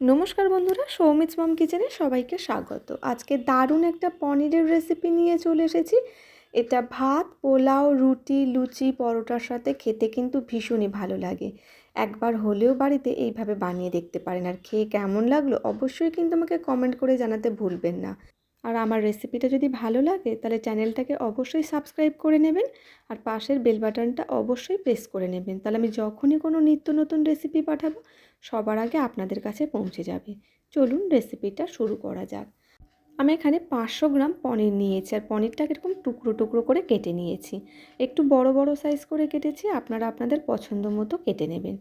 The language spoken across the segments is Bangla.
নমস্কার বন্ধুরা, সৌমিত্স মম কিচেনে সবাইকে স্বাগত। আজকে দারুণ একটা পনিরের রেসিপি নিয়ে চলে এসেছি। এটা ভাত, পোলাও, রুটি, লুচি, পরোটার সাথে খেতে কিন্তু ভীষণই ভালো লাগে। একবার হলেও বাড়িতে এইভাবে বানিয়ে দেখতে পারেন, আর খেয়ে কেমন লাগলো অবশ্যই কিন্তু আমাকে কমেন্ট করে জানাতে ভুলবেন না। আর আমার রেসিপিটা যদি ভালো লাগে তাহলে চ্যানেলটাকে অবশ্যই সাবস্ক্রাইব করে নেবেন, আর পাশের বেল বাটনটা অবশ্যই প্রেস করে নেবেন, তাহলে আমি যখনই কোনো নিত্য নতুন রেসিপি পাঠাবো সবার আগে আপনাদের কাছে পৌঁছে যাবে। চলুন রেসিপিটা শুরু করা যাক। আমি এখানে 500 গ্রাম পনির নিয়েছি, আর পনিরটাকে এরকম টুকরো টুকরো করে কেটে নিয়েছি। একটু বড় বড় সাইজ করে কেটেছি, আপনারা আপনাদের পছন্দ মতো কেটে নেবেন।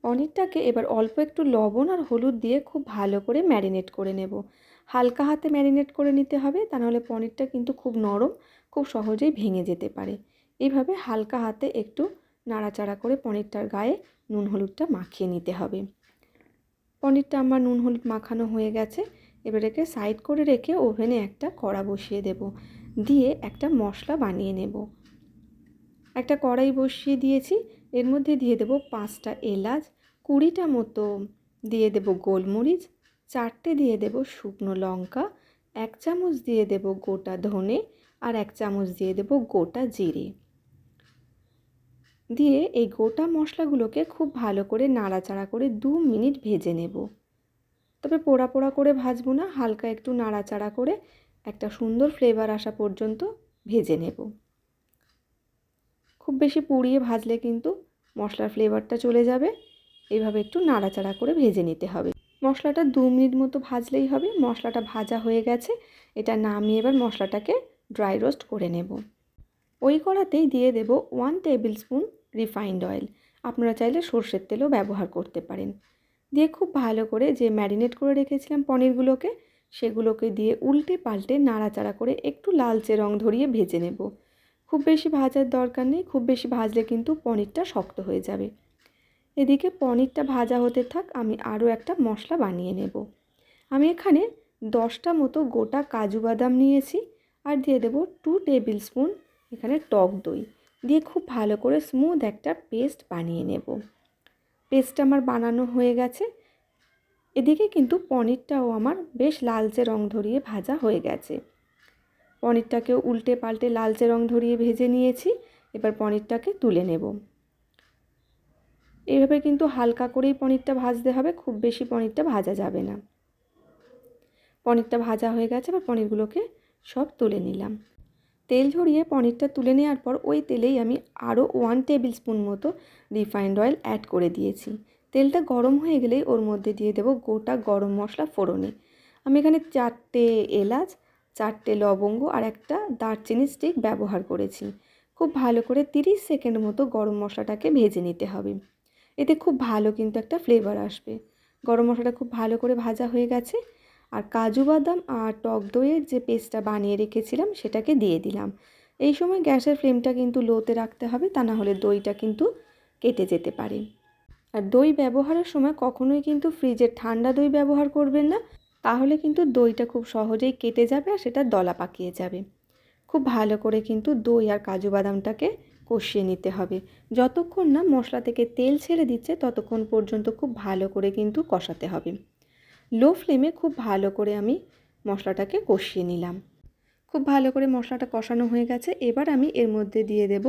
পনিরটাকে এবার অল্প একটু লবণ আর হলুদ দিয়ে খুব ভালো করে ম্যারিনেট করে নেব। হালকা হাতে ম্যারিনেট করে নিতে হবে, তা নাহলে পনিরটা কিন্তু খুব নরম, খুব সহজেই ভেঙে যেতে পারে। এইভাবে হালকা হাতে একটু নাড়াচাড়া করে পনিরটার গায়ে নুন হলুদটা মাখিয়ে নিতে হবে। পনিরটা আমার নুন হলুদ মাখানো হয়ে গেছে। এবার একে সাইড করে রেখে ওভেনে একটা কড়া বসিয়ে দেব, দিয়ে একটা মশলা বানিয়ে নেব। একটা কড়াই বসিয়ে দিয়েছি, এর মধ্যে দিয়ে দেব 5টা এলাচ, 20টা মতো দিয়ে দেব গোলমরিচ, 4টে দিয়ে দেব শুকনো লঙ্কা, 1 চামচ দিয়ে দেব গোটা ধনে, আর 1 চামচ দিয়ে দেব গোটা জিরে। দিয়ে এই গোটা মশলাগুলোকে খুব ভালো করে নাড়াচাড়া করে 2 মিনিট ভেজে নেব। তবে পোড়া পোড়া করে ভাজবো না, হালকা একটু নাড়াচাড়া করে একটা সুন্দর ফ্লেভার আসা পর্যন্ত ভেজে নেব। খুব বেশি পুড়িয়ে ভাজলে কিন্তু মশলার ফ্লেভারটা চলে যাবে। এইভাবে একটু নাড়াচাড়া করে ভেজে নিতে হবে। মশলাটা 2 মিনিট মতো ভাজলেই হবে। মশলাটা ভাজা হয়ে গেছে, এটা নামিয়ে এবার মশলাটাকে ড্রাই রোস্ট করে নেব। ওই কড়াতেই দিয়ে দেব 1 টেবিল স্পুন রিফাইন্ড অয়েল। আপনারা চাইলে সর্ষের তেলও ব্যবহার করতে পারেন। দিয়ে খুব ভালো করে যে ম্যারিনেট করে রেখেছিলাম পনিরগুলোকে, সেগুলোকে দিয়ে উল্টে পাল্টে নাড়াচাড়া করে একটু লালচে রং ধরিয়ে ভেজে নেব। খুব বেশি ভাজার দরকার নেই, খুব বেশি ভাজলে কিন্তু পনিরটা শক্ত হয়ে যাবে। এদিকে পনিরটা ভাজা হতে থাক, আমি আরও একটা মশলা বানিয়ে নেব। আমি এখানে 10টা মতো গোটা কাজু বাদাম নিয়েছি, আর দিয়ে দেব 2 টেবিল স্পুন এখানে টক দই। দিয়ে খুব ভালো করে স্মুথ একটা পেস্ট বানিয়ে নেব। পেস্টটা আমার বানানো হয়ে গেছে। এদিকে কিন্তু পনিরটাও আমার বেশ লালচে রং ধরিয়ে ভাজা হয়ে গেছে। পনিরটাকেও উল্টে পাল্টে লালচে রং ধরিয়ে ভেজে নিয়েছি। এবার পনিরটাকে তুলে নেব। এইভাবে কিন্তু হালকা করেই পনিরটা ভাজতে হবে, খুব বেশি পনিরটা ভাজা যাবে না। পনিরটা ভাজা হয়ে গেছে, এবার পনিরগুলোকে সব তুলে নিলাম। তেল ঝরিয়ে পনিরটা তুলে নেওয়ার পর ওই তেলেই আমি আরও 1 টেবিল স্পুন মতো রিফাইন্ড অয়েল অ্যাড করে দিয়েছি। তেলটা গরম হয়ে গেলেই ওর মধ্যে দিয়ে দেব গোটা গরম মশলা ফোড়নে। আমি এখানে 4টে এলাচ, 4টে লবঙ্গ আর একটা দারচিনি স্টিক ব্যবহার করেছি। খুব ভালো করে 30 সেকেন্ড মতো গরম মশলাটাকে ভেজে নিতে হবে। এতে খুব ভালো কিন্তু একটা ফ্লেভার আসবে। গরম মশলাটা খুব ভালো করে ভাজা হয়ে গেছে, আর কাজু বাদাম আর টক দইয়ের যে পেস্টটা বানিয়ে রেখেছিলাম সেটাকে দিয়ে দিলাম। এই সময় গ্যাসের ফ্লেমটা কিন্তু লোতে রাখতে হবে, তা না হলে দইটা কিন্তু কেটে যেতে পারে। আর দই ব্যবহারের সময় কখনোই কিন্তু ফ্রিজের ঠান্ডা দই ব্যবহার করবেন না, তাহলে কিন্তু দইটা খুব সহজেই কেটে যাবে আর সেটা দলা পাকিয়ে যাবে। খুব ভালো করে কিন্তু দই আর কাজু বাদামটাকে কষিয়ে নিতে হবে। যতক্ষণ না মশলা থেকে তেল ছেড়ে দিচ্ছে ততক্ষণ পর্যন্ত খুব ভালো করে কিন্তু কষাতে হবে। লো ফ্লেমে খুব ভালো করে আমি মশলাটাকে কষিয়ে নিলাম। খুব ভালো করে মশলাটা কষানো হয়ে গেছে। এবার আমি এর মধ্যে দিয়ে দেব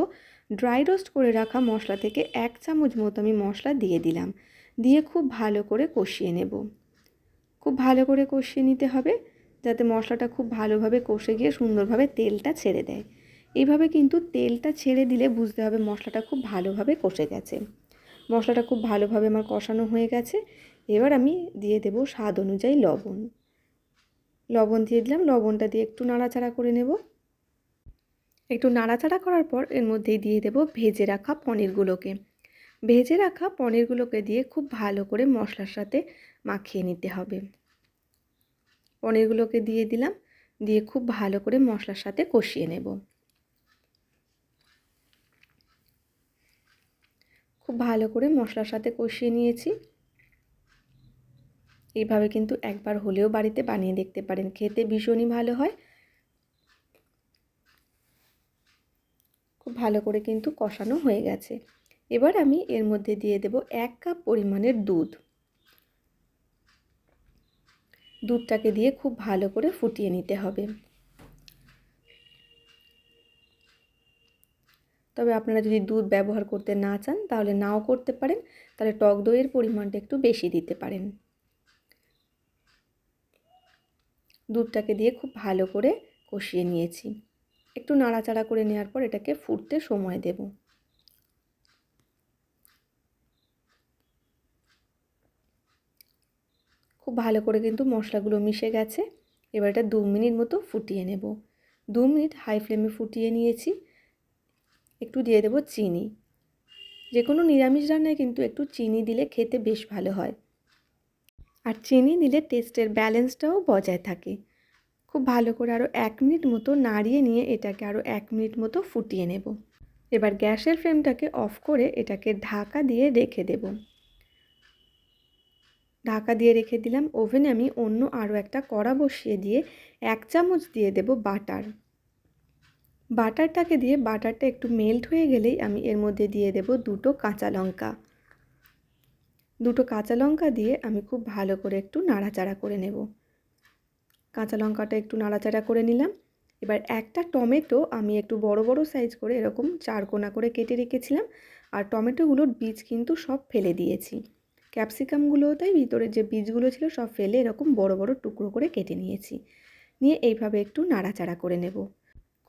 ড্রাই রোস্ট করে রাখা মশলা থেকে 1 চামচ মতো আমি মশলা দিয়ে দিলাম। দিয়ে খুব ভালো করে কষিয়ে নেব। খুব ভালো করে কষিয়ে নিতে হবে, যাতে মশলাটা খুব ভালোভাবে কষে গিয়ে সুন্দরভাবে তেলটা ছেড়ে দেয়। এইভাবে কিন্তু তেলটা ছেড়ে দিলে বুঝতে হবে মশলাটা খুব ভালোভাবে কষে গেছে। মশলাটা খুব ভালোভাবে আমার কষানো হয়ে গেছে। এবার আমি দিয়ে দেব স্বাদ অনুযায়ী লবণ। লবণ দিয়ে দিলাম, লবণটা দিয়ে একটু নাড়াচাড়া করে নেব। একটু নাড়াচাড়া করার পর এর মধ্যেই দিয়ে দেব ভেজে রাখা পনিরগুলোকে। ভেজে রাখা পনিরগুলোকে দিয়ে খুব ভালো করে মশলার সাথে মাখিয়ে নিতে হবে। পনিরগুলোকে দিয়ে দিলাম, দিয়ে খুব ভালো করে মশলার সাথে কষিয়ে নেব। খুব ভালো করে মশলার সাথে কষিয়ে নিয়েছি। এইভাবে কিন্তু একবার হলেও বাড়িতে বানিয়ে দেখতে পারেন, খেতে ভীষণই ভালো হয়। খুব ভালো করে কিন্তু কষানো হয়ে গেছে। এবার আমি এর মধ্যে দিয়ে দেব 1 কাপ পরিমাণের দুধ। দুধটাকে দিয়ে খুব ভালো করে ফুটিয়ে নিতে হবে। তবে আপনারা যদি দুধ ব্যবহার করতে না চান তাহলে নাও করতে পারেন, তাহলে টক দইয়ের পরিমাণটা একটু বেশি দিতে পারেন। দুধটাকে দিয়ে খুব ভালো করে কষিয়ে নিয়েছি। একটু নাড়াচাড়া করে নেওয়ার পর এটাকে ফুটতে সময় দেব। খুব ভালো করে কিন্তু মশলাগুলো মিশে গেছে। এবার এটা 2 মিনিট মতো ফুটিয়ে নেব। 2 মিনিট হাই ফ্লেমে ফুটিয়ে নিয়েছি। একটু দিয়ে দেব চিনি। যে কোনো নিরামিষ রান্নায় কিন্তু একটু চিনি দিলে খেতে বেশ ভালো হয়, আর চিনি দিলে টেস্টের ব্যালেন্সটাও বজায় থাকে। খুব ভালো করে আরও 1 মিনিট মতো নাড়িয়ে নিয়ে এটাকে আরও 1 মিনিট মতো ফুটিয়ে নেব। এবার গ্যাসের ফ্লেমটাকে অফ করে এটাকে ঢাকা দিয়ে রেখে দেব। ঢাকা দিয়ে রেখে দিলাম। ওভেনে আমি অন্য আরও একটা কড়া বসিয়ে দিয়ে 1 চামচ দিয়ে দেব বাটার। বাটারটাকে দিয়ে বাটারটা একটু মেল্ট হয়ে গেলেই আমি এর মধ্যে দিয়ে দেব 2টো কাঁচা লঙ্কা। 2টো কাঁচা লঙ্কা দিয়ে আমি খুব ভালো করে একটু নাড়াচাড়া করে নেব। কাঁচা লঙ্কাটা একটু নাড়াচাড়া করে নিলাম। এবার একটা টমেটো আমি একটু বড় বড় সাইজ করে এরকম 4 কোনা করে কেটে রেখেছিলাম, আর টমেটোগুলোর বীজ কিন্তু সব ফেলে দিয়েছি। ক্যাপসিকামগুলোও তাই ভিতরে যে বীজগুলো ছিল সব ফেলে এরকম বড় বড় টুকরো করে কেটে নিয়েছি। নিয়ে এইভাবে একটু নাড়াচাড়া করে নেব।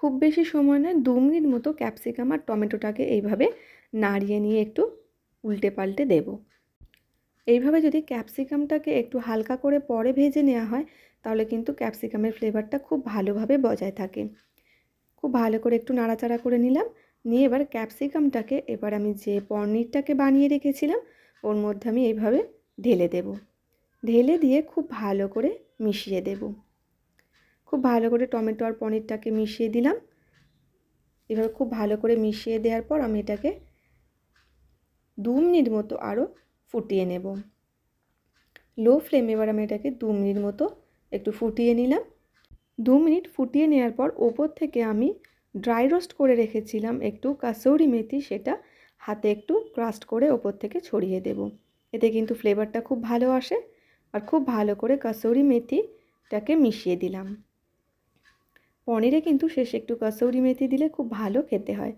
খুব বেশি সময় নয়, 2 মিনিট মতো ক্যাপসিকাম আর টমেটোটাকে এইভাবে নাড়িয়ে নিয়ে একটু উল্টে পাল্টে দেব। এইভাবে যদি ক্যাপসিকামটাকে একটু হালকা করে পরে ভেজে নেওয়া হয় তাহলে কিন্তু ক্যাপসিকামের ফ্লেভারটা খুব ভালোভাবে বজায় থাকে। খুব ভালো করে একটু নাড়াচাড়া করে নিলাম। নিয়ে এবার ক্যাপসিকামটাকে এবার আমি যে পনিরটাকে বানিয়ে রেখেছিলাম ওর মধ্যে আমি এইভাবে ঢেলে দেব। ঢেলে দিয়ে খুব ভালো করে মিশিয়ে দেব। খুব ভালো করে টমেটো আর পনিরটাকে মিশিয়ে দিলাম। এভাবে খুব ভালো করে মিশিয়ে দেওয়ার পর আমি এটাকে 2 মিনিট মতো আরও ফুটিয়ে নেব। লো ফ্লেমে এবার আমি এটাকে 2 মিনিট মতো একটু ফুটিয়ে নিলাম। 2 মিনিট ফুটিয়ে নেওয়ার পর ওপর থেকে আমি ড্রাই রোস্ট করে রেখেছিলাম একটু কাসৌরি মেথি, সেটা হাতে একটু ক্রাস্ট করে ওপর থেকে ছড়িয়ে দেব। এতে কিন্তু ফ্লেভারটা খুব ভালো আসে। আর খুব ভালো করে কাসৌরি মেথিটাকে মিশিয়ে দিলাম। পনিরে কিন্তু শেষে একটু কাসৌরি মেথি দিলে খুব ভালো খেতে হয়।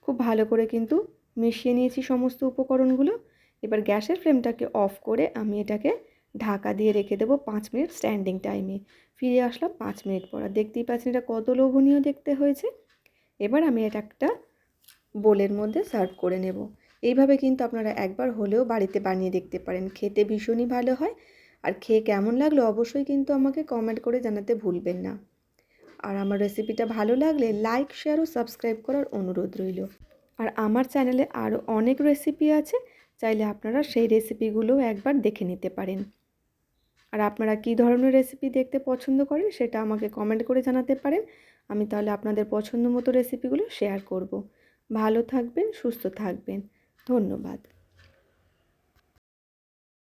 খুব ভালো করে কিন্তু মিশিয়ে নিয়েছি সমস্ত উপকরণগুলো। এবার গ্যাসের ফ্লেমটাকে অফ করে আমি এটাকে ঢাকা দিয়ে রেখে দেবো 5 মিনিট স্ট্যান্ডিং টাইমে। ফিরে আসলাম 5 মিনিট পর। দেখতেই পাচ্ছেন এটা কত লোভনীয় দেখতে হয়েছে। এবার আমি এটা একটা বোলের মধ্যে সার্ভ করে নেব। এইভাবে কিন্তু আপনারা একবার হলেও বাড়িতে বানিয়ে দেখতে পারেন, খেতে ভীষণই ভালো হয়। আর খেয়ে কেমন লাগলো অবশ্যই কিন্তু আমাকে কমেন্ট করে জানাতে ভুলবেন না। আর আমার রেসিপিটা ভালো লাগলে লাইক, শেয়ার ও সাবস্ক্রাইব করার অনুরোধ রইল। আর আমার চ্যানেলে আরও অনেক রেসিপি আছে, চাইলে আপনারা সেই রেসিপিগুলোও একবার দেখে নিতে পারেন। আর আপনারা কী ধরনের রেসিপি দেখতে পছন্দ করেন সেটা আমাকে কমেন্ট করে জানাতে পারেন। আমি তাহলে আপনাদের পছন্দ মতো রেসিপিগুলো শেয়ার করব। ভালো থাকবেন, সুস্থ থাকবেন। ধন্যবাদ।